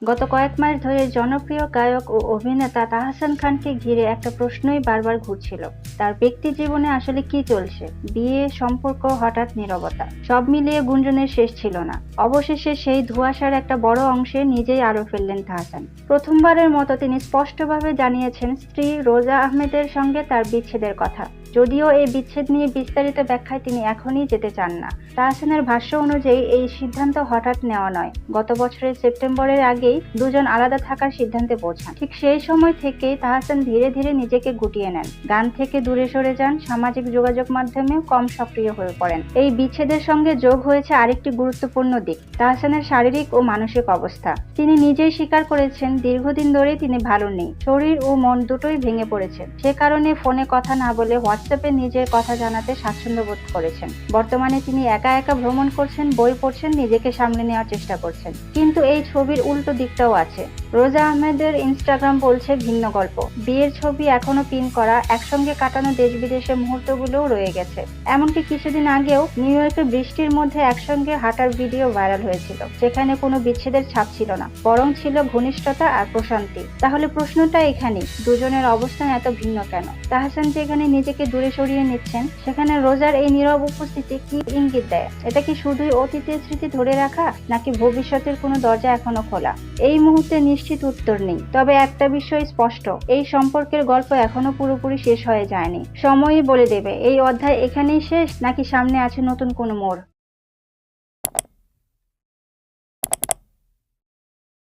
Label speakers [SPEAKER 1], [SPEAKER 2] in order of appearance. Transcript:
[SPEAKER 1] গত কয়েক মাস ধরে জনপ্রিয় গায়ক ও অভিনেতা তাহসান খানকে ঘিরে একটা প্রশ্নই বারবার ঘুরছিল। তার ব্যক্তি জীবনে আসলে কি চলছে? বিয়ে, সম্পর্ক, হঠাৎ নীরবতা, সব মিলিয়ে গুঞ্জনের শেষ ছিল না। অবশেষে সেই ধোঁয়াশার একটা বড় অংশে নিজেই আলো ফেললেন তাহসান। প্রথমবারের মতো তিনি স্পষ্টভাবে জানিয়েছেন স্ত্রী রোজা আহমেদের সঙ্গে তার বিচ্ছেদের কথা। যদিও এই বিচ্ছেদ নিয়ে বিস্তারিত ব্যাখ্যায় তিনি এখনই যেতে চান না। তাহসানের ভাষ্য অনুযায়ী এই সিদ্ধান্ত হঠাৎ নেওয়া নয়, গত বছরের সেপ্টেম্বরের আগেই দুজন আলাদা থাকার সিদ্ধান্তে পৌঁছান। ঠিক সেই সময় থেকেই তাহসান ধীরে ধীরে নিজেকে গুটিয়ে নেন, গান থেকে দূরে সরে যান, সামাজিক যোগাযোগ মাধ্যমেও কম সক্রিয় হয়ে পড়েন। এই বিচ্ছেদের সঙ্গে যোগ হয়েছে আরেকটি গুরুত্বপূর্ণ দিক, তাহসানের শারীরিক ও মানসিক অবস্থা। তিনি নিজেই স্বীকার করেছেন দীর্ঘদিন ধরেই তিনি ভালো নেই, শরীর ও মন দুটোই ভেঙে পড়েছেন। সে কারণে ফোনে কথা না বলে হোয়াটসঅ্যাপে নিজের কথা জানাতে স্বাচ্ছন্দ্য বোধ করেছেন। বর্তমানে তিনি একা একা ভ্রমণ করছেন, বই পড়ছেন, নিজেকে সামলে নেওয়ার চেষ্টা করছেন। কিন্তু এই ছবির উল্টো দিকটাও আছে। রোজা আহমেদের ইনস্টাগ্রাম বলছে ভিন্ন গল্প। বিয়ের ছবি এখনো পিন করা, একসঙ্গে কাটানো দেশ বিদেশের মুহূর্তগুলোও রয়ে গেছে। এমনকি কিছুদিন আগেও নিউ ইয়র্কে বৃষ্টির মধ্যে একসঙ্গে হাঁটার ভিডিও ভাইরাল হয়েছিল, যেখানে কোনো বিচ্ছেদের ছাপ ছিল না, বরং ছিল ঘনিষ্ঠতা আর প্রশান্তি। তাহলে প্রশ্নটা এখানেই, দুজনের অবস্থান এত ভিন্ন কেন? তাহসান যেখানে নিজেকে দূরে সরিয়ে নিচ্ছেন, সেখানে রোজার এই নীরব উপস্থিতি কি ইঙ্গিত দেয়? এটা কি শুধুই অতীতের স্মৃতি ধরে রাখা, নাকি ভবিষ্যতের কোনো দরজা এখনো খোলা? এই মুহূর্তে নিশ্চিত উত্তর নেই, তবে একটা বিষয় স্পষ্ট, এই সম্পর্কের গল্প এখনো পুরোপুরি শেষ হয়ে যায়নি। সময়ই বলে দেবে এই অধ্যায় এখানেই শেষ, নাকি সামনে আছে নতুন কোনো মোড়।